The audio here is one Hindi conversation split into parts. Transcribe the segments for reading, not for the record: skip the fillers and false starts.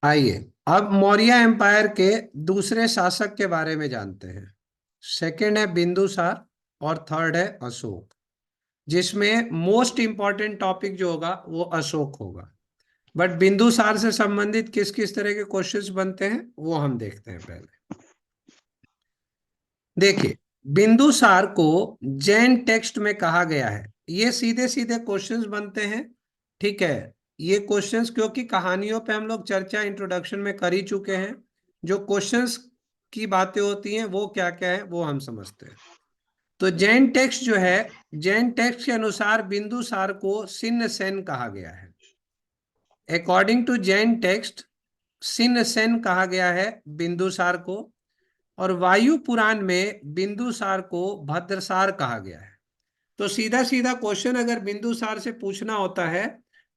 आइए अब मौर्य एम्पायर के दूसरे शासक के बारे में जानते हैं। सेकंड है बिंदुसार और थर्ड है अशोक, जिसमें मोस्ट इंपॉर्टेंट टॉपिक जो होगा वो अशोक होगा। बट बिंदुसार से संबंधित किस किस तरह के क्वेश्चंस बनते हैं वो हम देखते हैं। पहले देखिए, बिंदुसार को जैन टेक्स्ट में कहा गया है। ये सीधे सीधे क्वेश्चंस बनते हैं। ठीक है, ये क्वेश्चंस क्योंकि कहानियों पे हम लोग चर्चा इंट्रोडक्शन में कर ही चुके हैं। जो क्वेश्चंस की बातें होती हैं वो क्या क्या है वो हम समझते हैं। तो जैन टेक्स्ट जो है, जैन टेक्स्ट के अनुसार बिंदुसार को सिन्न सेन कहा गया है। अकॉर्डिंग टू जैन टेक्स्ट सिन्न सेन कहा गया है बिंदुसार को। और वायु पुराण में बिंदुसार को भद्रसार कहा गया है। तो सीधा सीधा क्वेश्चन अगर बिंदुसार से पूछना होता है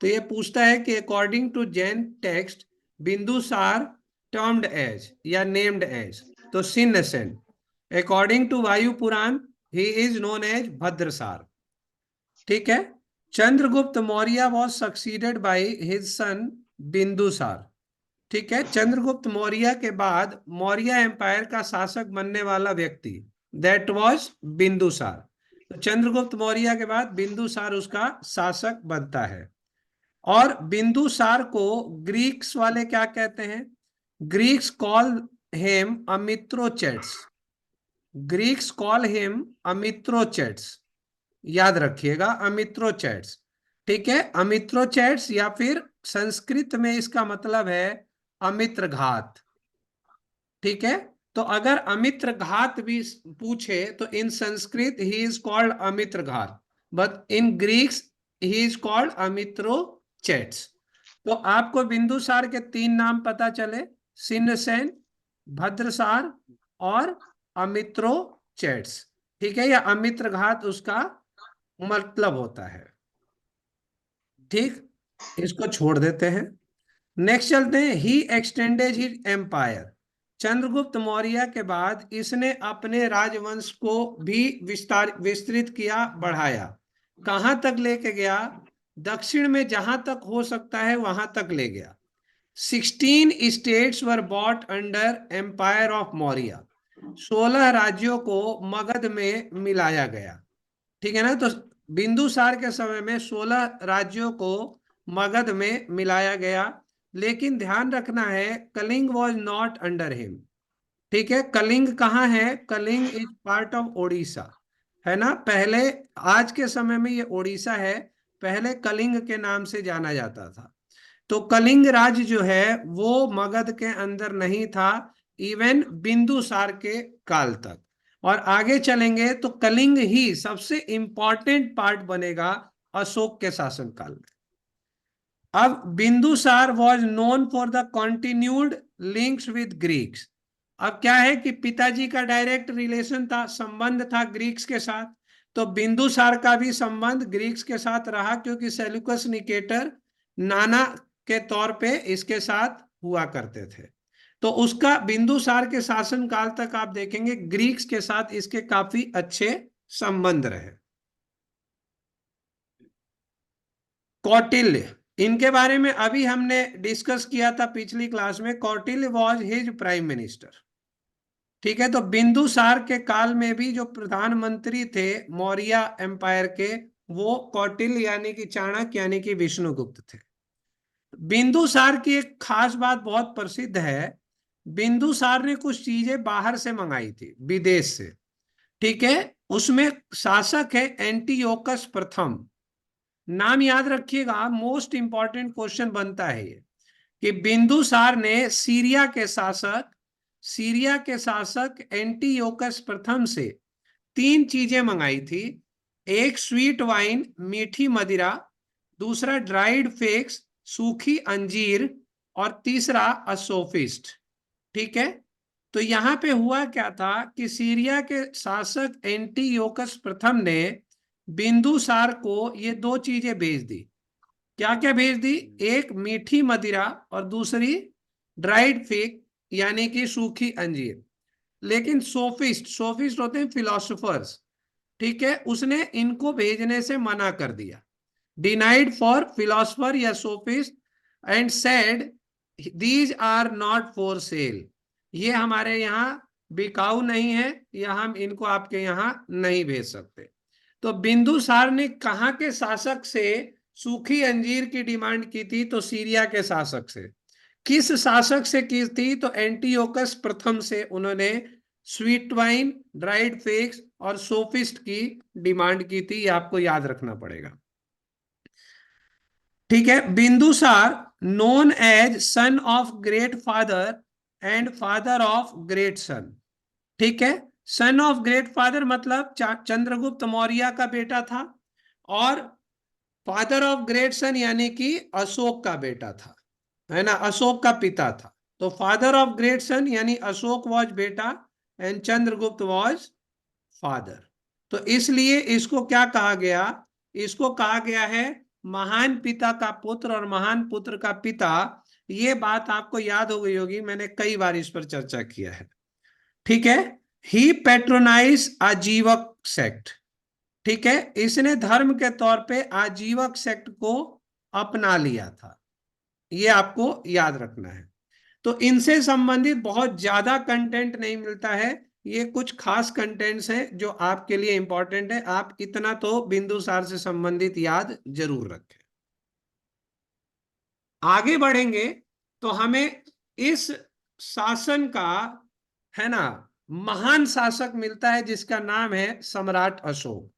तो ये पूछता है कि according to Jain text Bindusara termed as या नेम्ड एज, तो Simhasena. According to Vayu Purana he is known as Bhadrasara. ठीक है। Chandragupta Maurya was succeeded by his son Bindusara. ठीक है, चंद्रगुप्त मौर्य के बाद मौर्य एम्पायर का शासक बनने वाला व्यक्ति दैट वाज बिंदुसार। तो चंद्रगुप्त मौर्य के बाद बिंदुसार उसका शासक बनता है। और बिंदुसार को ग्रीक्स वाले क्या कहते हैं? Greeks call him Amitrochates. Greeks call him Amitrochates. याद रखिएगा अमित्रोचैट्स। ठीक है, अमित्रोचैट्स या फिर संस्कृत में इसका मतलब है अमित्र घात। ठीक है, तो अगर अमित्र घात भी पूछे तो in Sanskrit he is called Amitraghata, but in Greeks he is called Amitrochates. तो आपको बिंदुसार के तीन नाम पता चले, सिन्नसेन, भद्रसार और अमित्रोचैट्स। ठीक है, या अमित्र घात उसका मतलब होता है। ठीक, इसको छोड़ देते हैं। नेक्स्ट चलते हैं। He extended his empire. Chandragupta Maurya के बाद इसने अपने राजवंश को भी विस्तृत किया, बढ़ाया। कहां तक लेके गया? दक्षिण में जहां तक हो सकता है वहां तक ले गया। 16 states were brought under empire of Maurya. 16 राज्यों को मगध में मिलाया गया। ठीक है ना। तो बिंदुसार के समय में 16 राज्यों को मगध में मिलाया गया। लेकिन ध्यान रखना है, Kalinga was not under him. ठीक है, कलिंग कहाँ है? Kalinga is part of Odisha, है ना। पहले, आज के समय में ये ओडिशा है, पहले कलिंग के नाम से जाना जाता था। तो कलिंग राज्य जो है वो मगध के अंदर नहीं था, इवन बिंदुसार के काल तक। और आगे चलेंगे तो कलिंग ही सबसे इंपॉर्टेंट पार्ट बनेगा अशोक के शासनकाल में। अब Bindusara was known for the continued links with Greeks. अब क्या है कि पिताजी का डायरेक्ट रिलेशन था, संबंध था ग्रीक्स के साथ। तो बिंदुसार का भी संबंध ग्रीक्स के साथ रहा, क्योंकि सेल्यूकस निकेटर नाना के तौर पे इसके साथ हुआ करते थे। तो उसका बिंदुसार के शासनकाल तक आप देखेंगे ग्रीक्स के साथ इसके काफी अच्छे संबंध रहे। कौटिल्य, इनके बारे में अभी हमने डिस्कस किया था पिछली क्लास में। Kautilya was his prime minister. ठीक है, तो बिंदुसार के काल में भी जो प्रधानमंत्री थे मौर्य एम्पायर के, वो कौटिल्य यानी कि चाणक्य यानी कि विष्णुगुप्त थे। बिंदुसार की एक खास बात बहुत प्रसिद्ध है। बिंदुसार ने कुछ चीजें बाहर से मंगाई थी, विदेश से। ठीक है, उसमें शासक है एंटीयोकस प्रथम। नाम याद रखिएगा, मोस्ट इंपॉर्टेंट क्वेश्चन बनता है ये, कि बिंदुसार ने सीरिया के शासक एंटीयोकस प्रथम से तीन चीजें मंगाई थी। एक स्वीट वाइन, मीठी मदिरा। दूसरा ड्राइड फिग्स, सूखी अंजीर। और तीसरा असोफिस्ट। ठीक है, तो यहां पे हुआ क्या था कि सीरिया के शासक एंटीयोकस प्रथम ने बिंदुसार को ये दो चीजें भेज दी। क्या क्या भेज दी? एक मीठी मदिरा और दूसरी ड्राइड फिग यानी कि सूखी अंजीर। लेकिन सोफिस्ट, सोफिस्ट होते हैं फिलोसोफर्स, ठीक है, उसने इनको भेजने से मना कर दिया। डिनाइड फॉर फिलोसफर या sophist and said these are not for sale, ये हमारे यहाँ बिकाऊ नहीं है, या हम इनको आपके यहाँ नहीं भेज सकते। तो बिंदुसार ने कहाँ के शासक से सूखी अंजीर की डिमांड की थी? तो सीरिया के शासक से। किस शासक से की थी? तो एंटीओकस प्रथम से उन्होंने स्वीट वाइन, ड्राइड फिग्स और सोफिस्ट की डिमांड की थी। ये आपको याद रखना पड़ेगा। ठीक है। Bindusara known as son of great father and father of great son. ठीक है। सन ऑफ ग्रेट फादर मतलब चंद्रगुप्त मौर्य का बेटा था, और फादर ऑफ ग्रेट सन यानी कि अशोक का बेटा था, है ना, अशोक का पिता था। तो फादर ऑफ ग्रेट सन यानी अशोक वॉज बेटा एंड चंद्रगुप्त वॉज फादर। तो इसलिए इसको क्या कहा गया? इसको कहा गया है महान पिता का पुत्र और महान पुत्र का पिता। ये बात आपको याद हो गई होगी, मैंने कई बार इस पर चर्चा किया है। ठीक है। ही पेट्रोनाइज आजीवक सेक्ट। ठीक है, इसने धर्म के तौर पे आजीवक सेक्ट को अपना लिया था। ये आपको याद रखना है। तो इनसे संबंधित बहुत ज्यादा कंटेंट नहीं मिलता है, ये कुछ खास कंटेंट्स हैं जो आपके लिए इंपॉर्टेंट है। आप इतना तो बिंदुसार से संबंधित याद जरूर रखें। आगे बढ़ेंगे तो हमें इस शासन का, है ना, महान शासक मिलता है जिसका नाम है सम्राट अशोक।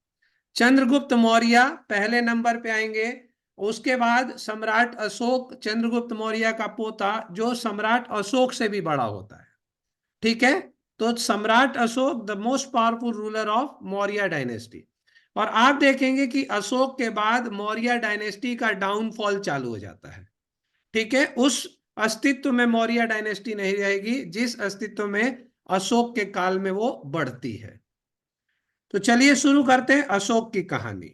चंद्रगुप्त मौर्य पहले नंबर पे आएंगे, उसके बाद सम्राट अशोक चंद्रगुप्त मौर्य का पोता, जो सम्राट अशोक से भी बड़ा होता है। ठीक है। तो सम्राट Ashok the most powerful ruler of Maurya dynasty. और आप देखेंगे कि अशोक के बाद मौर्य डायनेस्टी का डाउनफॉल चालू हो जाता है। ठीक है। उस अस्तित्व में मौर्य डायनेस्टी नहीं रहेगी जिस अस्तित्व में अशोक के काल में वो बढ़ती है। तो चलिए शुरू करते हैं अशोक की कहानी।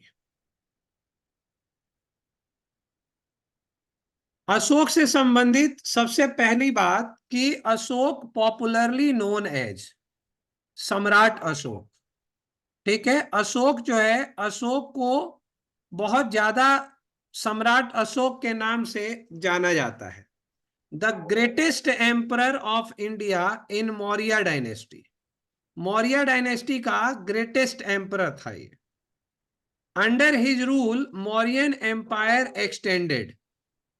अशोक से संबंधित सबसे पहली बात कि अशोक पॉपुलरली नोन एज सम्राट अशोक। ठीक है। अशोक जो है, अशोक को बहुत ज्यादा सम्राट अशोक के नाम से जाना जाता है। The greatest emperor of India in Maurya dynasty. Maurya dynasty का ग्रेटेस्ट एम्परर था ये। Under his rule Mauryan empire extended.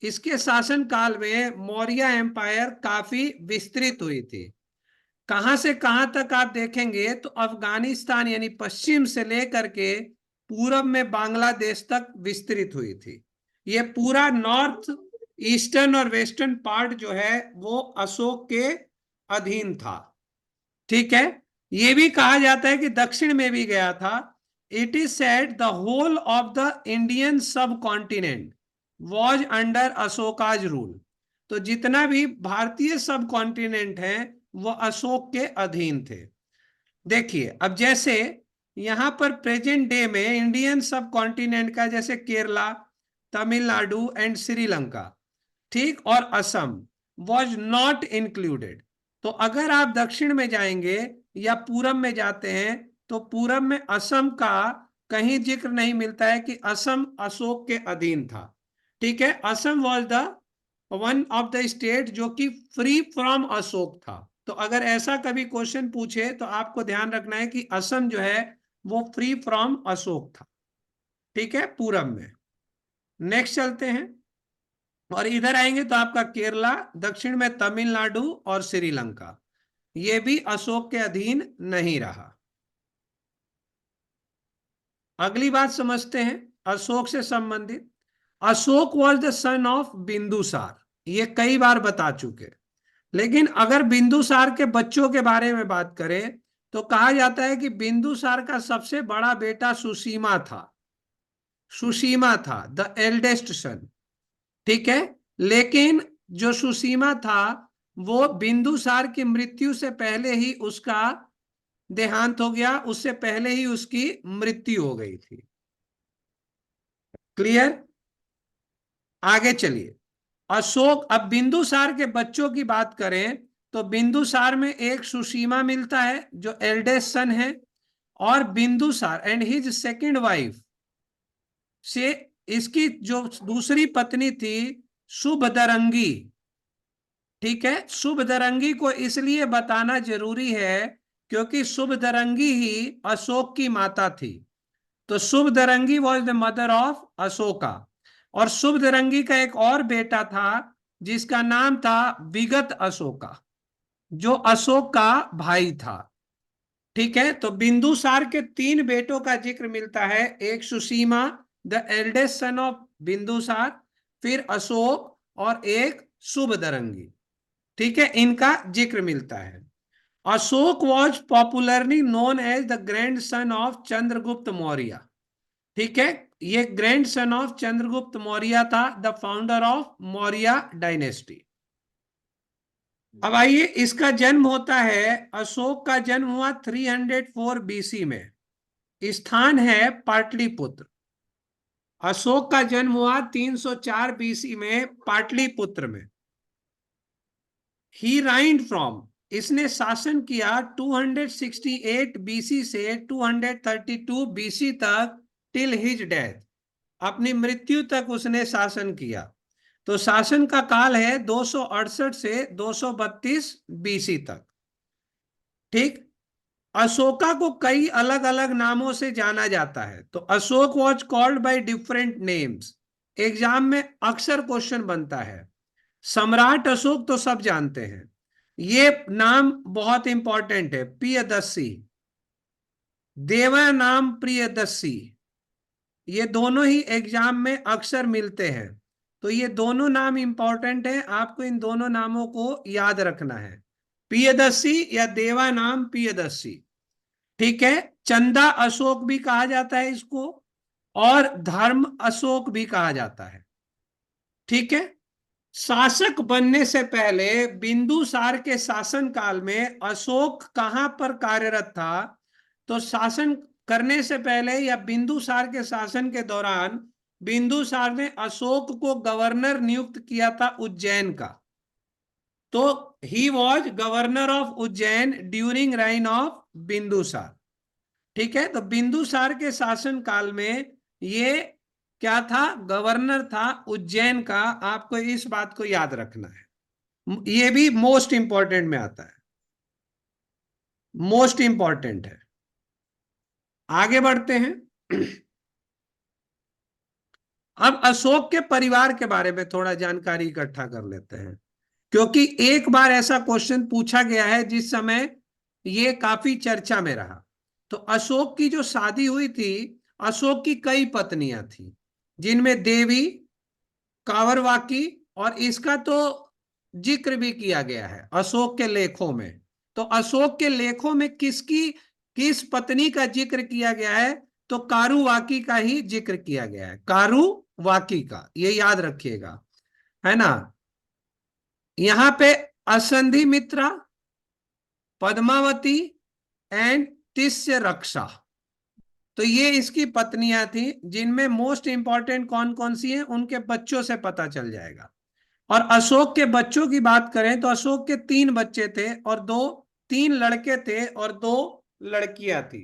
इसके शासन काल में मौर्य एम्पायर काफी विस्तृत हुई थी। कहां से कहां तक आप देखेंगे तो अफगानिस्तान यानी पश्चिम से लेकर के पूरब में बांग्लादेश तक विस्तृत हुई थी। ये पूरा नॉर्थ ईस्टर्न और वेस्टर्न पार्ट जो है वो अशोक के अधीन था। ठीक है। ये भी कहा जाता है कि दक्षिण में भी गया था। It is said the whole of the Indian subcontinent was under Ashoka's rule. तो जितना भी भारतीय सब कॉन्टिनेंट है वो अशोक के अधीन थे। देखिए, अब जैसे यहां पर प्रेजेंट डे में इंडियन सब कॉन्टिनेंट का जैसे केरला, तमिलनाडु एंड श्रीलंका, ठीक, और असम वॉज नॉट इंक्लूडेड। तो अगर आप दक्षिण में जाएंगे या पूरब में जाते हैं तो पूरब में असम का कहीं जिक्र नहीं मिलता है कि असम अशोक के अधीन था। ठीक है। Assam was the one of the state जो कि फ्री फ्रॉम अशोक था। तो अगर ऐसा कभी क्वेश्चन पूछे तो आपको ध्यान रखना है कि असम जो है वो फ्री फ्रॉम अशोक था। ठीक है, पूरब में। नेक्स्ट चलते हैं, और इधर आएंगे तो आपका केरला, दक्षिण में तमिलनाडु और श्रीलंका, ये भी अशोक के अधीन नहीं रहा। अगली बात समझते हैं अशोक से संबंधित। Ashoka was the son of Bindusara, ये कई बार बता चुके। लेकिन अगर बिंदुसार के बच्चों के बारे में बात करें तो कहा जाता है कि बिंदुसार का सबसे बड़ा बेटा सुसीमा था। सुसीमा था द एल्डेस्ट सन। ठीक है। लेकिन जो सुसीमा था वो बिंदुसार की मृत्यु से पहले ही उसका देहांत हो गया, उससे पहले ही उसकी मृत्यु हो गई थी। क्लियर। आगे चलिए। अशोक, अब बिंदुसार के बच्चों की बात करें तो बिंदुसार में एक सुसीमा मिलता है जो एल्डेस्ट सन है, और Bindusara and his second wife से इसकी जो दूसरी पत्नी थी शुभदरंगी, ठीक है, शुभदरंगी को इसलिए बताना जरूरी है क्योंकि शुभदरंगी ही अशोक की माता थी। तो Subhadrangi was the mother of Ashoka. और शुभदरंगी का एक और बेटा था जिसका नाम था विगत अशोका, जो अशोक का भाई था। ठीक है, तो बिंदुसार के तीन बेटों का जिक्र मिलता है। एक Susima, the eldest son of Bindusara, फिर अशोक, और एक शुभदरंगी। ठीक है, इनका जिक्र मिलता है। Ashok was popularly known as the grandson of Chandragupta Maurya. ठीक है, ये grandson of Chandragupta Maurya था, the founder of Maurya dynasty. अब आइए, इसका जन्म होता है, अशोक का जन्म हुआ 304 बीसी में। स्थान है पाटलिपुत्र। अशोक का जन्म हुआ 304 बीसी में पाटलिपुत्र में। ही राइंड फ्रॉम, इसने शासन किया 268 बीसी से 232 बीसी तक, टिल हिज डेथ, अपनी मृत्यु तक उसने शासन किया। तो शासन का काल है 268 से 232 बीसी तक। ठीक, अशोका को कई अलग अलग नामों से जाना जाता है। तो Ashoka was called by different names. Exam में अक्सर क्वेश्चन बनता है। सम्राट अशोक तो सब जानते हैं, ये नाम बहुत इंपॉर्टेंट है। प्रियदर्शी, देवा नाम प्रियदर्शी, ये दोनों ही एग्जाम में अक्सर मिलते हैं। तो ये दोनों नाम इंपॉर्टेंट है, आपको इन दोनों नामों को याद रखना है, प्रियदर्शी या देवा नाम प्रियदर्शी। ठीक है, चंदा अशोक भी कहा जाता है इसको, और धर्म अशोक भी कहा जाता है। ठीक है, शासक बनने से पहले बिंदुसार के शासन काल में अशोक कहां पर कार्यरत था? तो शासन करने से पहले या बिंदुसार के शासन के दौरान बिंदुसार ने अशोक को गवर्नर नियुक्त किया था उज्जैन का। तो he was governor of Ujjain during reign of Bindusara. ठीक है, तो बिंदुसार के शासन काल में ये क्या था? गवर्नर था उज्जैन का। आपको इस बात को याद रखना है, ये भी मोस्ट इंपॉर्टेंट में आता है, मोस्ट इंपॉर्टेंट है। आगे बढ़ते हैं। अब अशोक के परिवार के बारे में थोड़ा जानकारी इकट्ठा कर लेते हैं, क्योंकि एक बार ऐसा क्वेश्चन पूछा गया है जिस समय ये काफी चर्चा में रहा। तो अशोक की जो शादी हुई थी, अशोक की कई पत्नियां थी, जिनमें देवी, कावरवाकी, और इसका तो जिक्र भी किया गया है अशोक के लेखों में। तो अशोक के लेखों में किसकी किस पत्नी का जिक्र किया गया है? तो कारुवाकी का ही जिक्र किया गया है, कारुवाकी का, ये याद रखिएगा, है ना। यहां पे असंधि मित्रा, पद्मावती एंड तिस्य रक्षा, तो ये इसकी पत्नियां थी, जिनमें मोस्ट इंपॉर्टेंट कौन कौन सी हैं उनके बच्चों से पता चल जाएगा। और अशोक के बच्चों की बात करें तो अशोक के 3 बच्चे थे, और 3 लड़के थे और 2 लड़कियां थी।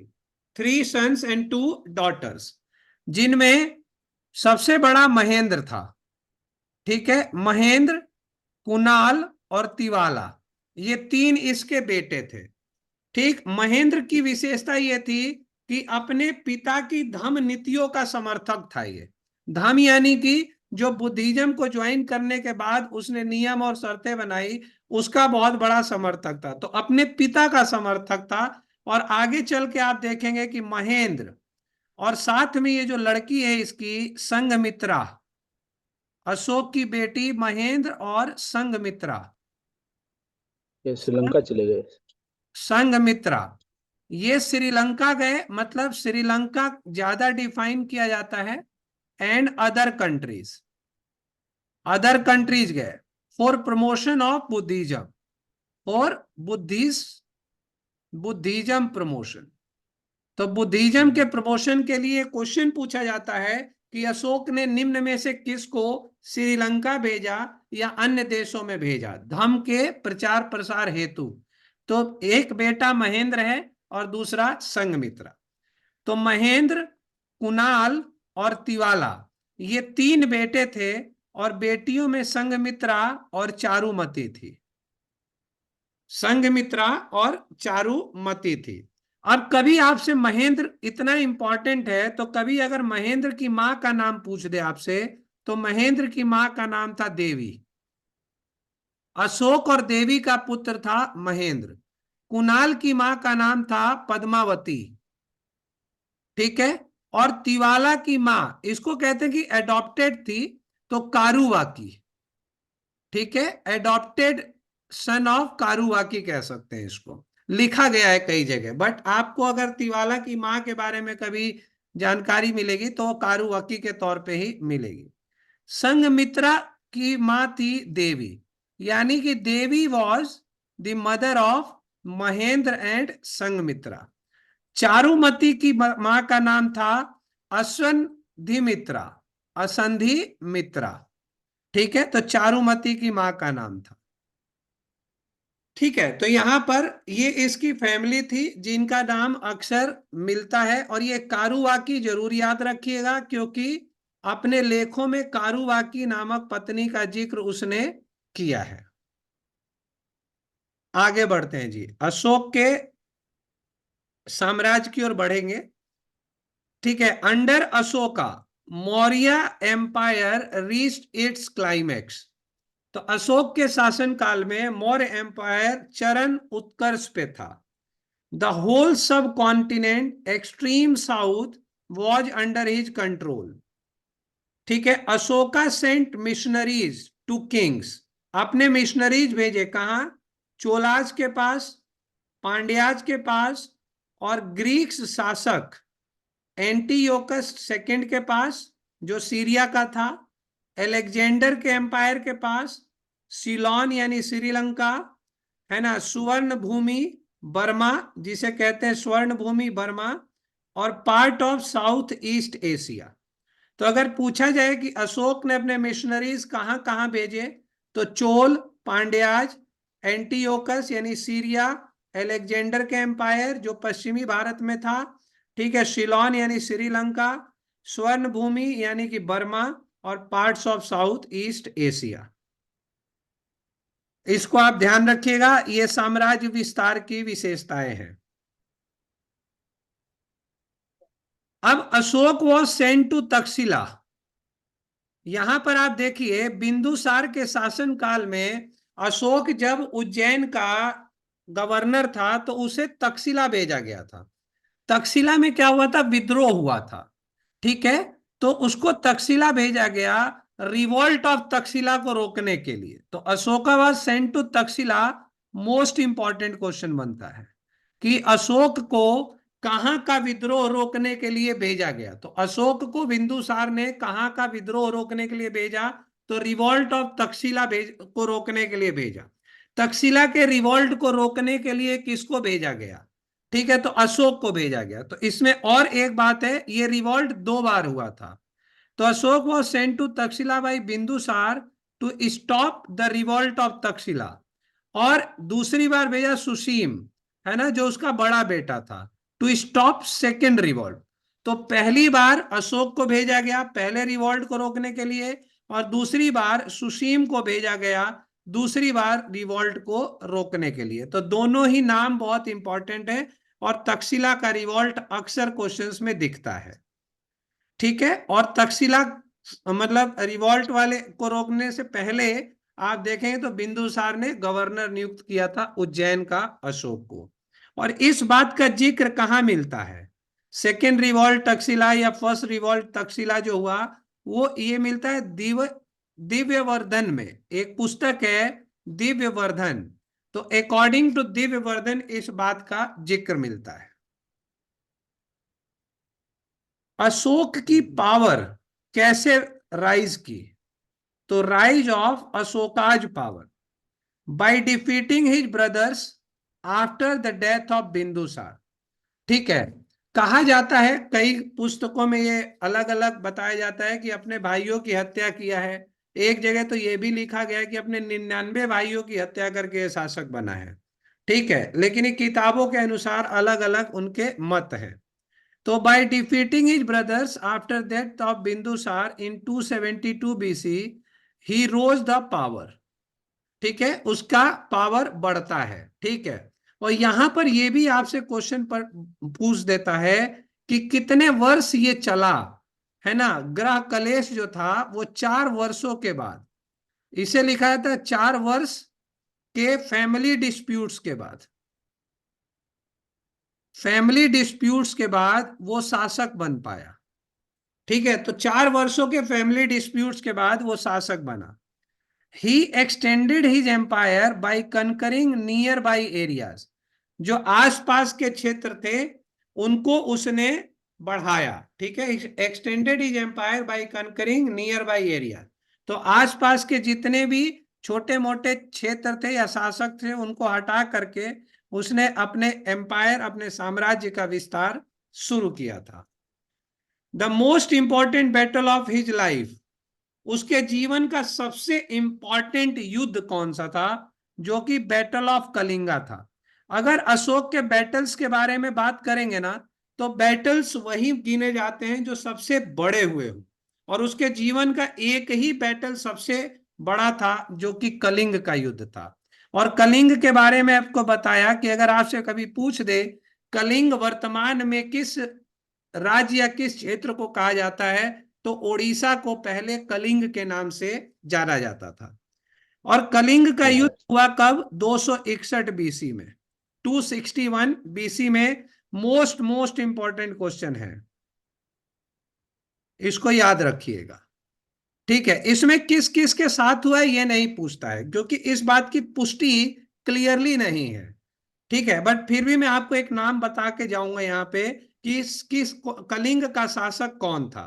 3 सन्स एंड 2 डॉटर्स, जिनमें सबसे बड़ा महेंद्र था। ठीक है, महेंद्र, कुणाल और तिवाला, ये 3 इसके बेटे थे। ठीक, महेंद्र की विशेषता ये थी कि अपने पिता की धम्म नीतियों का समर्थक था। ये धम्म यानी कि जो बुद्धिज्म को ज्वाइन करने के बाद उसने नियम और शर्तें बनाई, उसका बहुत बड़ा समर्थक था। तो अपने पिता का समर्थक था। और आगे चल के आप देखेंगे कि महेंद्र, और साथ में ये जो लड़की है इसकी संघमित्रा, अशोक की बेटी महेंद्र और संघमित्रा। ये श्रीलंका चले गए। संघमित्रा ये श्रीलंका गए, मतलब श्रीलंका ज्यादा डिफाइन किया जाता है, एंड अदर कंट्रीज गए for promotion of Buddhism, for Buddhism promotion. तो बुद्धिज्म के प्रमोशन के लिए क्वेश्चन पूछा जाता है कि अशोक ने निम्न में से किसको श्रीलंका भेजा या अन्य देशों में भेजा धम्म के प्रचार प्रसार हेतु? तो एक बेटा महेंद्र है और दूसरा संघमित्रा। तो महेंद्र, कुणाल और तिवाला, ये 3 बेटे थे, और बेटियों में संघमित्रा और चारुमती थी। संघमित्रा और चारुमती थी। अब कभी आपसे महेंद्र, इतना इंपॉर्टेंट है, तो कभी अगर महेंद्र की मां का नाम पूछ दे आपसे, तो महेंद्र की मां का नाम था देवी। अशोक और देवी का पुत्र था महेंद्र। कुणाल की मां का नाम था पद्मावती, ठीक है। और तिवाला की मां, इसको कहते हैं कि एडॉप्टेड थी, तो कारुवाकी, ठीक है। एडॉप्टेड सन ऑफ कारुवाकी कह सकते हैं इसको, लिखा गया है कई जगह। बट आपको अगर तिवाला की मां के बारे में कभी जानकारी मिलेगी तो वो कारुवाकी के तौर पे ही मिलेगी। संघमित्रा की मां थी देवी, यानी कि Devi was the mother of Mahendra and Sanghamitra. Charumati की मां का नाम था अश्वंधिमित्रा, असंधि मित्रा, ठीक है। तो चारुमती की मां का नाम था, ठीक है। तो यहां पर ये इसकी फैमिली थी जिनका नाम अक्सर मिलता है। और ये कारुवाकी जरूर याद रखिएगा, क्योंकि अपने लेखों में कारुवाकी नामक पत्नी का जिक्र उसने किया है। आगे बढ़ते हैं जी, अशोक के साम्राज्य की ओर बढ़ेंगे, ठीक है। Under Ashoka Maurya empire reached its climax. तो अशोक के शासनकाल में मौर्य एम्पायर चरम उत्कर्ष पे था। The whole subcontinent extreme south was under his control, ठीक है। Ashoka sent missionaries to kings, अपने मिशनरीज भेजे कहा? चोलाज के पास, पांड्याज के पास, और ग्रीक्स शासक एंटीयोकस सेकंड के पास, जो सीरिया का था, एलेक्जेंडर के एम्पायर के पास, सिलोन यानी श्रीलंका, है ना, सुवर्ण भूमि बर्मा, जिसे कहते हैं स्वर्ण भूमि बर्मा, और part of south east Asia. तो अगर पूछा जाए कि अशोक ने अपने मिशनरीज कहां कहां भेजे, तो चोल, पांड्याज, एंटीयोकस यानी सीरिया, एलेक्जेंडर के एम्पायर जो पश्चिमी भारत में था, ठीक है, शिलोन यानी श्रीलंका, स्वर्ण भूमि यानी कि बर्मा, और parts of south east Asia. इसको आप ध्यान रखिएगा, ये साम्राज्य विस्तार की विशेषताएं हैं। अब Ashoka was sent to Takshashila. यहां पर आप देखिए, बिंदुसार के शासन काल में अशोक जब उज्जैन का गवर्नर था तो उसे तक्षशिला भेजा गया था। तक्षशिला में क्या हुआ था? विद्रोह हुआ था, ठीक है। तो उसको तक्षशिला भेजा गया रिवोल्ट ऑफ तक्षशिला को रोकने के लिए। तो Ashoka was sent to Takshashila, most important question बनता है कि अशोक को कहां का विद्रोह रोकने के लिए भेजा गया। तो अशोक को बिंदुसार ने कहां का विद्रोह रोकने के लिए भेजा? तो रिवोल्ट ऑफ तक्षशिला को रोकने के लिए भेजा। तक्षशिला के रिवोल्ट को रोकने के लिए किसको भेजा गया? ठीक है, तो अशोक को भेजा गया। तो इसमें और एक बात है, ये रिवॉल्ट 2 बार हुआ था। तो Ashoka was sent to Takshashila by Bindusara to stop the revolt of Takshashila, और दूसरी बार भेजा सुसीम, है ना, जो उसका बड़ा बेटा था, टू स्टॉप सेकेंड रिवॉल्ट। तो पहली बार अशोक को भेजा गया पहले रिवॉल्ट को रोकने के लिए, और दूसरी बार सुसीम को भेजा गया दूसरी बार रिवॉल्ट को रोकने के लिए। तो दोनों ही नाम बहुत इंपॉर्टेंट है, और तक्षशिला का रिवॉल्ट अक्सर क्वेश्चंस में दिखता है, ठीक है। और तक्षशिला मतलब रिवॉल्ट वाले को रोकने से पहले आप देखेंगे तो बिंदुसार ने गवर्नर नियुक्त किया था उज्जैन का अशोक को। और इस बात का जिक्र कहाँ मिलता है? सेकेंड रिवॉल्ट तक्षशिला या फर्स्ट रिवॉल्ट तक्षशिला जो हुआ, वो ये मिलता है दिव्यवर्धन में। एक पुस्तक है दिव्यवर्धन, तो अकॉर्डिंग टू दिव्यवर्धन इस बात का जिक्र मिलता है। अशोक की पावर कैसे राइज की? तो rise of Ashoka's power by defeating his brothers after the death of Bindusara, ठीक है। कहा जाता है, कई पुस्तकों में ये अलग अलग बताया जाता है कि अपने भाइयों की हत्या किया है। एक जगह तो ये भी लिखा गया है कि अपने 99 भाइयों की हत्या करके शासक बना है, ठीक है। लेकिन ये किताबों के अनुसार अलग अलग उनके मत हैं। तो by defeating his brothers after death of Bindusar in 272 BC, he rose the power. ठीक है, उसका पावर बढ़ता है। ठीक है, और यहां पर ये भी आपसे क्वेश्चन पर पूछ देता है कि कितने वर्ष ये चला, है ना। ग्रह कलेश जो था वो 4 वर्षों के बाद, इसे लिखा जाता है 4 वर्ष के फैमिली डिस्प्यूट्स के बाद, फैमिली डिस्प्यूट्स के बाद वो शासक बन पाया। ठीक है, तो 4 वर्षों के फैमिली डिस्प्यूट्स के बाद वो शासक बना। He extended his empire by conquering nearby areas, जो आसपास के क्षेत्र थे उनको उसने बढ़ाया। ठीक है, extended his empire by conquering nearby area, तो आसपास के जितने भी छोटे मोटे क्षेत्र थे या शासक थे उनको हटा करके उसने अपने एम्पायर, अपने साम्राज्य का विस्तार शुरू किया था। The most important battle of his life, उसके जीवन का सबसे इंपॉर्टेंट युद्ध कौन सा था, जो कि बैटल ऑफ कलिंगा था। अगर अशोक के बैटल्स के बारे में बात करेंगे ना, तो बैटल्स वही गिने जाते हैं जो सबसे बड़े हुए हो, और उसके जीवन का एक ही बैटल सबसे बड़ा था जो कि कलिंग का युद्ध था। और कलिंग के बारे में आपको बताया कि अगर आपसे कभी पूछ दे कलिंग वर्तमान में किस राज्य या किस क्षेत्र को कहा जाता है, तो ओडिशा को पहले कलिंग के नाम से जाना जाता था। और कलिंग का युद्ध हुआ कब, 261 बीसी में, 261 बीसी में। मोस्ट मोस्ट इंपॉर्टेंट क्वेश्चन है, इसको याद रखिएगा। ठीक है, इसमें किस किस के साथ हुआ है ये नहीं पूछता है, क्योंकि इस बात की पुष्टि क्लियरली नहीं है। ठीक है, बट फिर भी मैं आपको एक नाम बता के जाऊंगा यहाँ पे कि किस कलिंग का शासक कौन था।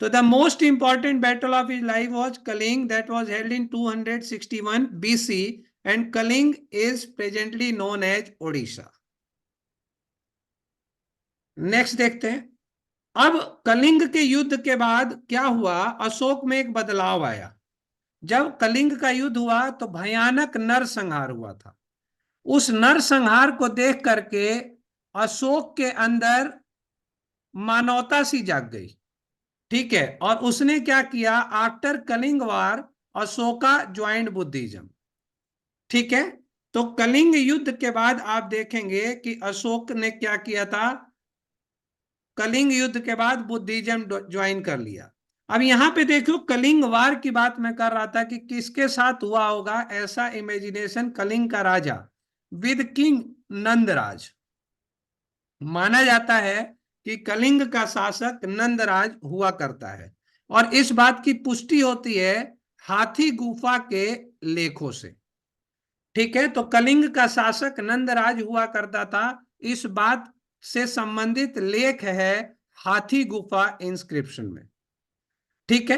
तो the most important battle of his life was Kalinga, that was held in 261 BC, and Kalinga is presently known as Odisha. Next देखते हैं। अब कलिंग के युद्ध के बाद क्या हुआ, अशोक में एक बदलाव आया। जब कलिंग का युद्ध हुआ तो भयानक नरसंहार हुआ था। उस नरसंहार को देख करके अशोक के अंदर मानवता सी जाग गई। ठीक है, और उसने क्या किया, आफ्टर कलिंग वार अशोका ज्वाइंड बुद्धिज्म। ठीक है, तो कलिंग युद्ध के बाद आप देखेंगे कि अशोक ने क्या किया था, कलिंग युद्ध के बाद बुद्धिज्म ज्वाइन कर लिया। अब यहां पे देखो, कलिंग वार की बात मैं कर रहा था कि किसके साथ हुआ होगा ऐसा इमेजिनेशन, कलिंग का राजा विद किंग नंदराज। माना जाता है कि कलिंग का शासक नंदराज हुआ करता है, और इस बात की पुष्टि होती है हाथी गुफा के लेखों से। ठीक है, तो कलिंग का शासक नंदराज हुआ करता था, इस बात से संबंधित लेख है हाथी गुफा इंस्क्रिप्शन में। ठीक है,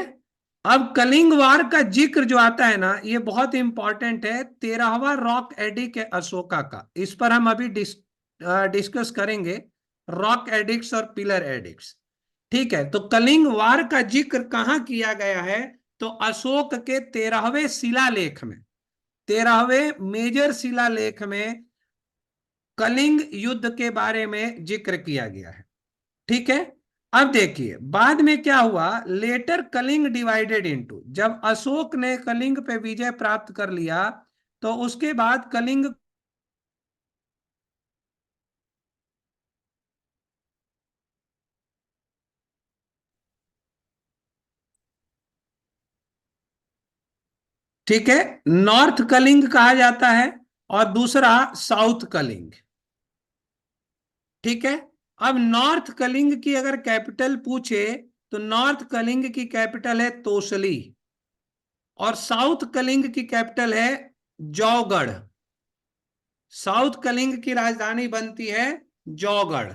अब कलिंग वार का जिक्र जो आता है ना, ये बहुत इंपॉर्टेंट है, 13वां रॉक एडिक्ट है अशोका का, इस पर हम अभी डिस्कस करेंगे, रॉक एडिक्ट्स और पिलर एडिक्ट्स। ठीक है, तो कलिंग वार का जिक्र कहां किया गया है, तो अशोक के 13वें शिलालेख में, 13वें मेजर शिलालेख में कलिंग युद्ध के बारे में जिक्र किया गया है। ठीक है, अब देखिए बाद में क्या हुआ, लेटर कलिंग डिवाइडेड इनटू, जब अशोक ने कलिंग पे विजय प्राप्त कर लिया तो उसके बाद कलिंग, ठीक है, नॉर्थ कलिंग कहा जाता है और दूसरा साउथ कलिंग। ठीक है, अब नॉर्थ कलिंग की अगर कैपिटल पूछे तो नॉर्थ कलिंग की कैपिटल है तोसली, और साउथ कलिंग की कैपिटल है जौगढ़। साउथ कलिंग की राजधानी बनती है जौगढ़।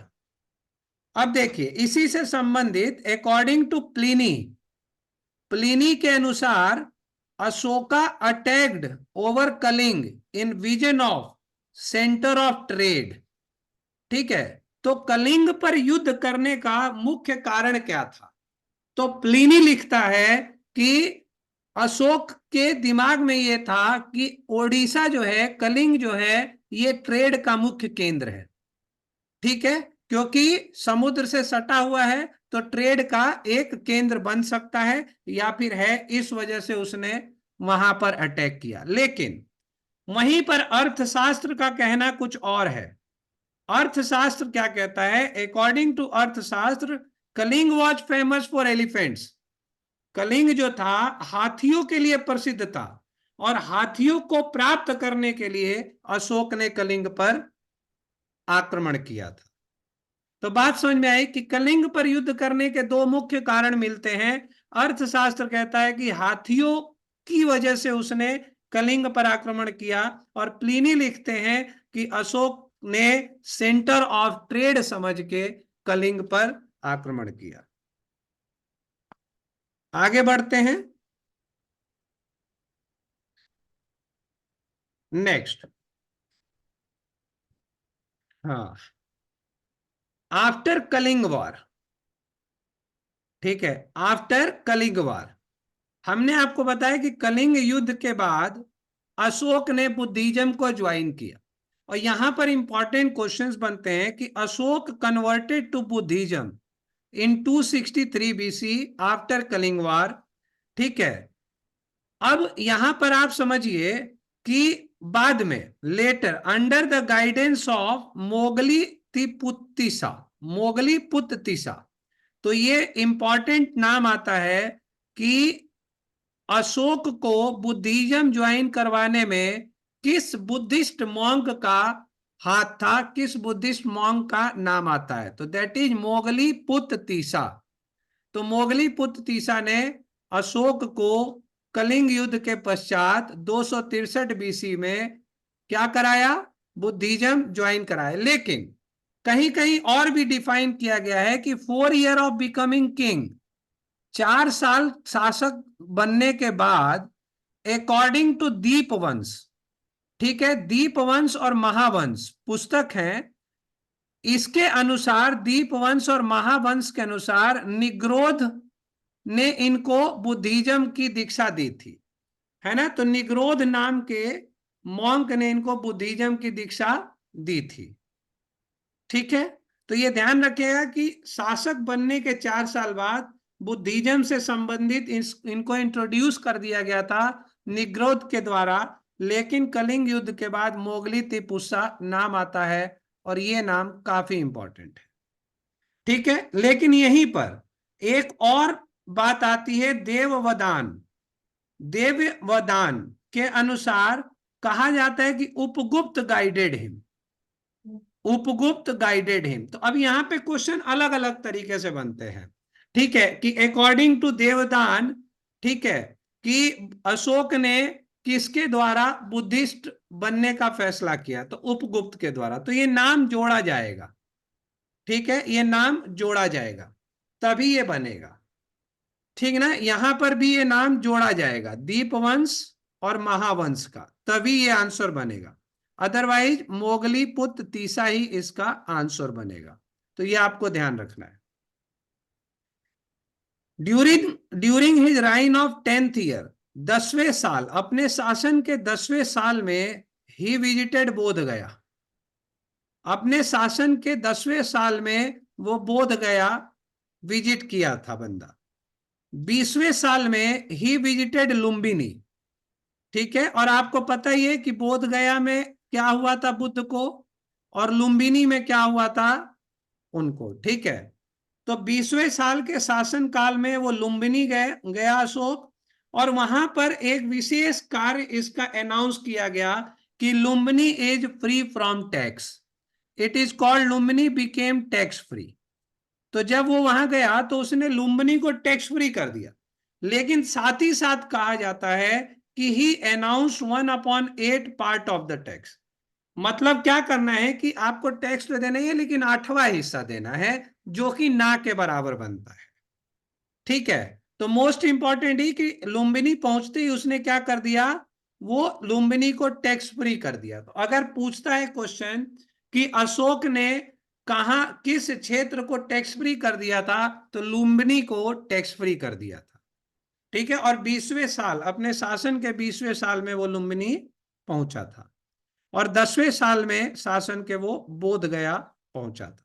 अब देखिए इसी से संबंधित अकॉर्डिंग टू प्लिनी, प्लिनी के अनुसार Ashoka attacked over Kalinga in vision of centre of trade. ठीक है, तो कलिंग पर युद्ध करने का मुख्य कारण क्या था, तो प्लिनी लिखता है कि अशोक के दिमाग में यह था कि ओडिशा जो है, कलिंग जो है, ये ट्रेड का मुख्य केंद्र है। ठीक है, क्योंकि समुद्र से सटा हुआ है तो ट्रेड का एक केंद्र बन सकता है या फिर है, इस वजह से उसने वहां पर अटैक किया। लेकिन वहीं पर अर्थशास्त्र का कहना कुछ और है। अर्थशास्त्र क्या कहता है? According to Arthashastra, Kalinga was famous for elephants. Kalinga जो था हाथियों के लिए प्रसिद्ध था, और हाथियों को प्राप्त करने के लिए अशोक ने कलिंग पर आक्रमण किया था। तो बात समझ में आई कि कलिंग पर युद्ध करने के दो मुख्य कारण मिलते हैं। अर्थशास्त्र कहता है कि हाथियों की वजह से उसने कलिंग पर आक्रमण किया, और प्लिनी लिखते हैं कि अशोक ने सेंटर ऑफ ट्रेड समझ के कलिंग पर आक्रमण किया। आगे बढ़ते हैं। नेक्स्ट, हाँ, आफ्टर कलिंग वॉर, ठीक है, आफ्टर कलिंग वॉर, हमने आपको बताया कि कलिंग युद्ध के बाद अशोक ने बुद्धिज्म को ज्वाइन किया। और यहां पर इंपॉर्टेंट क्वेश्चंस बनते हैं कि Ashoka converted to Buddhism in 263 BC after Kalinga war, ठीक है। अब यहां पर आप समझिए कि बाद में later under the guidance of Moggali Puttatissa, Moggali Puttatissa, तो ये इंपॉर्टेंट नाम आता है कि अशोक को बुद्धिज्म ज्वाइन करवाने में किस बुद्धिस्ट मॉन्क का हाथ था, किस बुद्धिस्ट मॉन्क का नाम आता है? तो दैट इज मोगली पुत्र तीसा। तो मोगली पुत्र तीसा ने अशोक को कलिंग युद्ध के पश्चात 263 बीसी में क्या कराया? बुद्धिज्म ज्वाइन कराया। लेकिन कहीं कहीं और भी डिफाइन किया गया है कि 4 ईयर ऑफ बिकमिंग किंग, 4 साल शासक बनने के बाद, अकॉर्डिंग टू दीपवंश, ठीक है, दीपवंश और महावंश पुस्तक हैं, इसके अनुसार, दीपवंश और महावंश के अनुसार निग्रोध ने इनको बुद्धिज्म की दीक्षा दी थी, है ना। तो निग्रोध नाम के मॉन्क ने इनको बुद्धिज्म की दीक्षा दी थी, ठीक है। तो ये ध्यान रखिएगा कि शासक बनने के 4 साल बाद बुद्धिज्म से संबंधित इनको इंट्रोड्यूस कर दिया गया था निग्रोध के द्वारा। लेकिन कलिंग युद्ध के बाद मोगली तिपुसा नाम आता है, और ये नाम काफी इंपॉर्टेंट है, ठीक है। लेकिन यहीं पर एक और बात आती है, देववदान। देववदान के अनुसार कहा जाता है कि Upagupta guided him, Upagupta guided him. तो अब यहां पे क्वेश्चन अलग अलग तरीके से बनते हैं, ठीक है, कि अकॉर्डिंग टू देवदान, ठीक है, कि अशोक ने किसके द्वारा बुद्धिस्ट बनने का फैसला किया? तो उपगुप्त के द्वारा। तो ये नाम जोड़ा जाएगा, ठीक है, ये नाम जोड़ा जाएगा तभी ये बनेगा, ठीक ना। यहां पर भी ये नाम जोड़ा जाएगा, दीपवंश और महावंश का, तभी ये आंसर बनेगा। अदरवाइज मोगली पुत्र तीसा ही इसका आंसर बनेगा। तो ये आपको ध्यान रखना है। During during his reign of 10th year, 10वें साल, अपने शासन के 10वें साल में ही विजिटेड बोध गया। अपने शासन के 10वें साल में वो बोध गया विजिट किया था बंदा। 20वें साल में ही विजिटेड लुम्बिनी, ठीक है। और आपको पता ही है कि बोध गया में क्या हुआ था बुद्ध को, और लुम्बिनी में क्या हुआ था उनको, ठीक है। तो 20वें साल के शासन काल में वो लुम्बिनी गया अशोक, और वहां पर एक विशेष कार्य इसका अनाउंस किया गया कि Lumbini is free from tax, it is called Lumbini became tax free. तो जब वो वहां गया तो उसने लुम्बिनी को टैक्स फ्री कर दिया। लेकिन साथ ही साथ कहा जाता है कि he announce 1/8 part of the tax. मतलब क्या करना है कि आपको टैक्स तो देना ही है, लेकिन 8वां हिस्सा देना है, जो कि ना के बराबर बनता है, ठीक है। तो मोस्ट इंपॉर्टेंट ही कि लुम्बिनी पहुंचते ही उसने क्या कर दिया? वो लुम्बिनी को टैक्स फ्री कर दिया। तो अगर पूछता है क्वेश्चन कि अशोक ने कहा, किस क्षेत्र को टैक्स फ्री कर दिया था, तो लुम्बिनी को टैक्स फ्री कर दिया था, ठीक है। और 20वें साल, अपने शासन के 20वें साल में वो लुम्बिनी पहुंचा था, और 10वें साल में शासन के वो बोध गया पहुंचा था।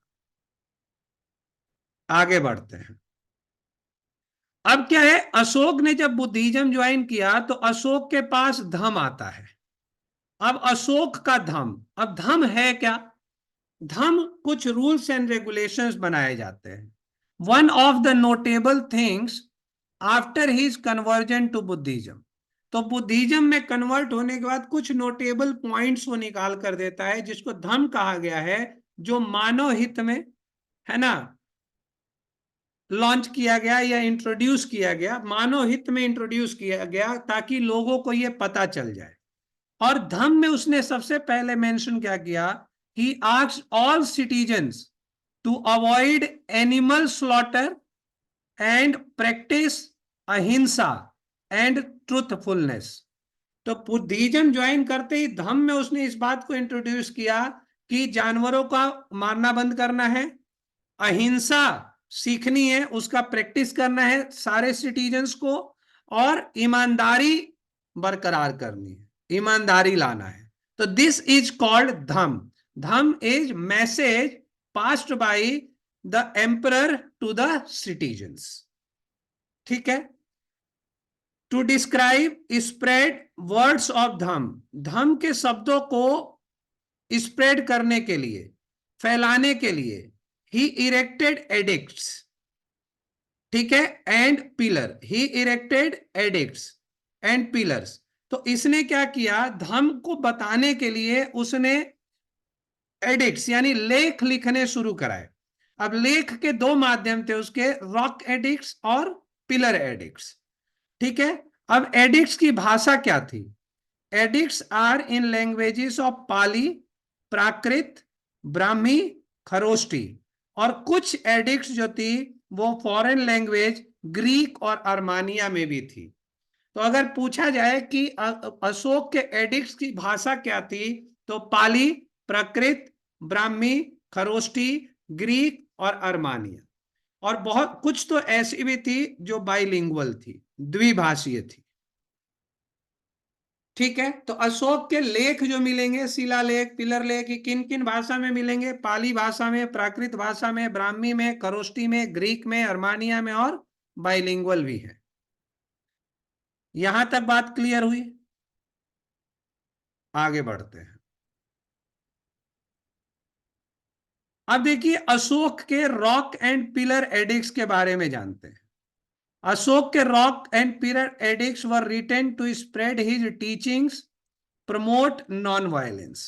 आगे बढ़ते हैं। अब क्या है, अशोक ने जब बुद्धिज्म ज्वाइन किया तो अशोक के पास धम आता है। अब अशोक का धम, अब धम है क्या, धम कुछ रूल्स एंड रेगुलेशंस बनाए जाते हैं। One of the notable things after his conversion to Buddhism, तो बुद्धिज्म में कन्वर्ट होने के बाद कुछ नोटेबल पॉइंट्स वो निकाल कर देता है जिसको धम कहा गया है, जो मानव हित में, है ना, लॉन्च किया गया या इंट्रोड्यूस किया गया, मानव हित में इंट्रोड्यूस किया गया ताकि लोगों को यह पता चल जाए। और धम्म में उसने सबसे पहले मेंशन क्या किया, he asked all citizens to avoid animal slaughter and practice ahimsa and truthfulness. तो बुद्धिज्म ज्वाइन करते ही धम्म में उसने इस बात को इंट्रोड्यूस किया कि जानवरों का मारना बंद करना है, अहिंसा सीखनी है, उसका प्रैक्टिस करना है सारे सिटीजन्स को, और ईमानदारी बरकरार करनी है, ईमानदारी लाना है। तो this is called dhamma. Dhamma is message passed by the emperor to the citizens. ठीक है। To describe spread words of dhamma, dhamma के शब्दों को स्प्रेड करने के लिए, फैलाने के लिए, ही इरेक्टेड एडिक्ट्स, ठीक है, and pillar, he erected addicts and pillars. तो इसने क्या किया, धर्म को बताने के लिए उसने एडिक्ट्स यानी लेख लिखने शुरू कराए। अब लेख के दो माध्यम थे उसके, रॉक एडिक्ट्स और पिलर एडिक्ट्स। ठीक है। अब एडिक्ट्स की भाषा क्या थी, edicts are in languages of Pali, Prakrit, Brahmi, Kharosthi, और कुछ एडिक्ट्स जो थी वो फॉरेन लैंग्वेज ग्रीक और अर्मानिया में भी थी। तो अगर पूछा जाए कि अशोक के एडिक्ट्स की भाषा क्या थी, तो पाली, प्राकृत, ब्राह्मी, खरोष्टी, ग्रीक और अर्मानिया, और बहुत कुछ तो ऐसी भी थी जो बाइलिंगुअल थी, द्विभाषीय थी। ठीक है। तो अशोक के लेख जो मिलेंगे, शिलालेख, पिलर लेख, किन किन भाषा में मिलेंगे, पाली भाषा में, प्राकृत भाषा में, ब्राह्मी में, खरोष्टी में, ग्रीक में, अर्मानिया में, और बाइलिंगुअल भी है। यहां तक बात क्लियर हुई, आगे बढ़ते हैं। अब देखिए अशोक के रॉक एंड पिलर एडिक्ट्स के बारे में जानते हैं। अशोक के rock and pillar edicts were written to spread his teachings, promote non violence.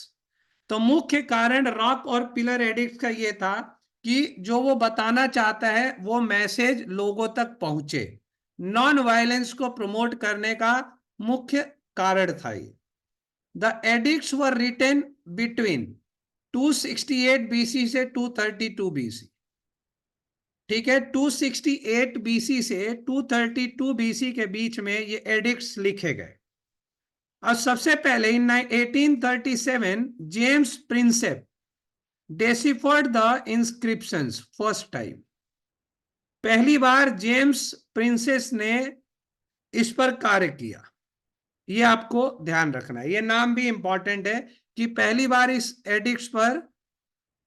तो मुख्य कारण रॉक और पिलर एडिक्ट का यह था कि जो वो बताना चाहता है वो मैसेज लोगों तक पहुंचे, नॉन वायलेंस को प्रमोट करने का मुख्य कारण था ये। The edicts were written between 268 BC से 232 बीसी। ठीक है, 268 बीसी से 232 बीसी के बीच में ये एडिक्ट्स लिखे गए। और सबसे पहले इन 1837 James Prinsep deciphered the inscriptions first time. पहली बार जेम्स प्रिंसेस ने इस पर कार्य किया, ये आपको ध्यान रखना है, ये नाम भी इंपॉर्टेंट है कि पहली बार इस एडिक्ट्स पर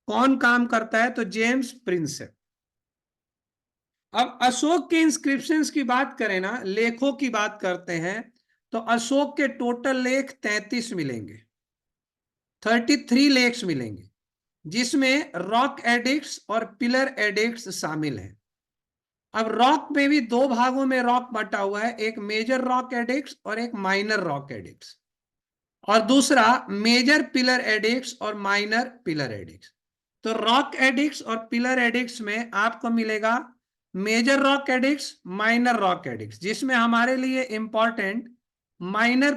कौन काम करता है, तो जेम्स प्रिंसेप। अब अशोक के इंस्क्रिप्शंस की बात करें ना, लेखों की बात करते हैं, तो अशोक के टोटल लेख 33 मिलेंगे, 33 लेख्स मिलेंगे, जिसमें रॉक एडिक्ट्स और पिलर एडिक्ट्स शामिल हैं। अब रॉक में भी दो भागों में रॉक बटा हुआ है, एक मेजर रॉक एडिक्ट्स और एक माइनर रॉक एडिक्ट्स, और दूसरा मेजर पिलर एडिक्ट्स और माइनर पिलर एडिक्ट्स। तो रॉक एडिक्ट्स और पिलर एडिक्ट्स में आपको मिलेगा major rock edicts, minor rock edicts, जिसमें हमारे लिए इंपॉर्टेंट माइनर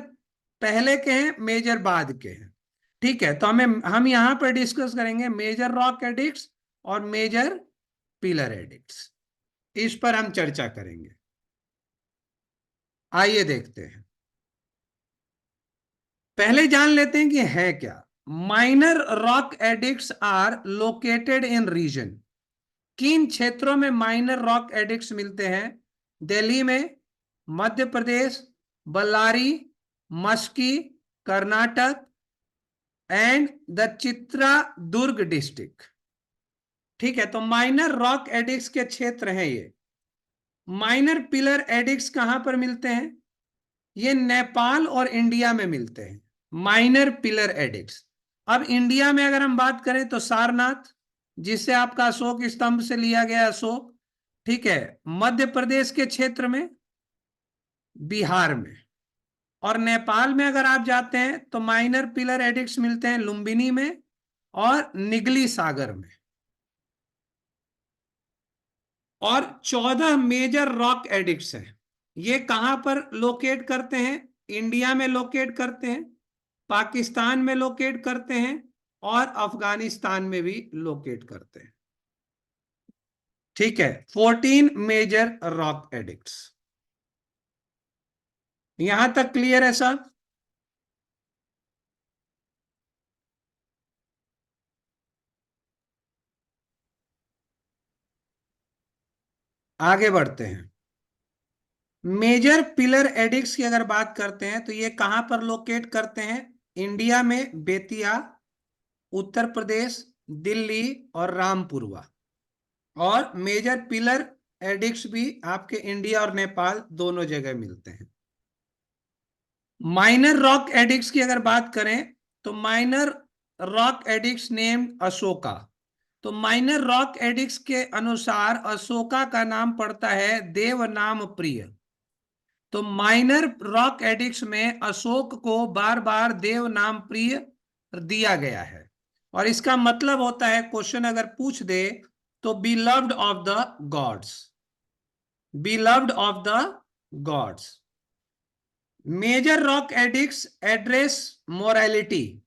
पहले के हैं, मेजर बाद के हैं। ठीक है, तो हम यहां पर डिस्कस करेंगे मेजर रॉक एडिक्ट्स और मेजर पिलर एडिक्ट्स, इस पर हम चर्चा करेंगे। आइए देखते हैं, पहले जान लेते हैं कि है क्या। Minor rock edicts are located in region, किन क्षेत्रों में माइनर रॉक एडिक्ट्स मिलते हैं, दिल्ली में, Madhya Pradesh, Ballari, Maski, Karnataka and the Chitradurga district. ठीक है, तो माइनर रॉक एडिक्ट्स के क्षेत्र हैं ये, माइनर पिलर एडिक्ट्स कहां पर मिलते हैं? ये नेपाल और इंडिया में मिलते हैं, माइनर पिलर एडिक्ट्स। अब इंडिया में अगर हम बात करें तो सारनाथ, जिससे आपका अशोक स्तंभ से लिया गया अशोक, ठीक है, मध्य प्रदेश के क्षेत्र में, बिहार में। और नेपाल में अगर आप जाते हैं तो माइनर पिलर एडिक्ट्स मिलते हैं लुम्बिनी में और निगली सागर में। और 14 मेजर रॉक एडिक्ट्स हैं। ये कहां पर लोकेट करते हैं? इंडिया में लोकेट करते हैं, पाकिस्तान में लोकेट करते हैं और अफगानिस्तान में भी लोकेट करते हैं। ठीक है, 14 मेजर रॉक एडिक्ट्स। यहां तक क्लियर है सब? आगे बढ़ते हैं। मेजर पिलर एडिक्ट्स की अगर बात करते हैं तो ये कहां पर लोकेट करते हैं? इंडिया में बेतिया, उत्तर प्रदेश, दिल्ली और रामपुरवा। और मेजर पिलर एडिक्ट्स भी आपके इंडिया और नेपाल दोनों जगह मिलते हैं। माइनर रॉक एडिक्ट्स की अगर बात करें तो minor rock addicts named Ashoka. तो माइनर रॉक एडिक्ट्स के अनुसार अशोका का नाम पड़ता है देवनाम प्रिय। तो माइनर रॉक एडिक्ट्स में अशोक को बार बार देवनाम प्रिय दिया गया है। और इसका मतलब होता है, क्वेश्चन अगर पूछ दे तो beloved of the gods, beloved of the gods. Major rock edicts address morality,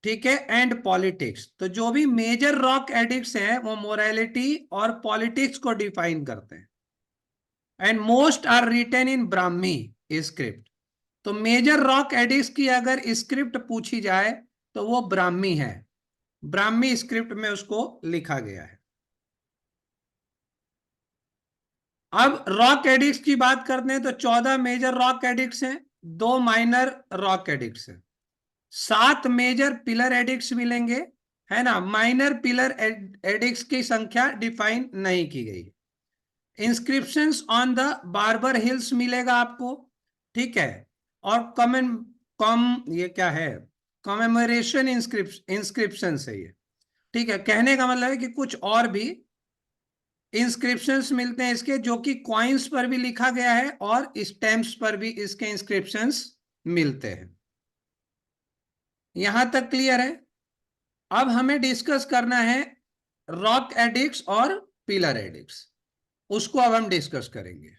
ठीक है, एंड पॉलिटिक्स। तो जो भी मेजर रॉक एडिक्ट्स हैं वो मोरालिटी और पॉलिटिक्स को डिफाइन करते हैं। And most are written in Brahmi script. तो मेजर रॉक एडिक्ट्स की अगर स्क्रिप्ट पूछी जाए तो वो ब्राह्मी है, ब्राह्मी स्क्रिप्ट में उसको लिखा गया है। अब रॉक एडिक्ट्स की बात करते हैं तो 14 मेजर रॉक एडिक्ट्स हैं, 2 माइनर रॉक एडिक्ट्स हैं, 7 मेजर पिलर एडिक्ट्स मिलेंगे, है ना। माइनर पिलर एडिक्ट्स की संख्या डिफाइन नहीं की गई। Inscriptions on the barber hills मिलेगा आपको, ठीक है। और ये क्या है, कमेमोरेशन इंस्क्रिप्शन है ये, ठीक है। कहने का मतलब है कि कुछ और भी इंस्क्रिप्शंस मिलते हैं इसके, जो कि कॉइन्स पर भी लिखा गया है और स्टैम्प्स पर भी इसके इंस्क्रिप्शंस मिलते हैं। यहां तक क्लियर है? अब हमें डिस्कस करना है रॉक एडिक्ट्स और पिलर एडिक्ट्स, उसको अब हम डिस्कस करेंगे।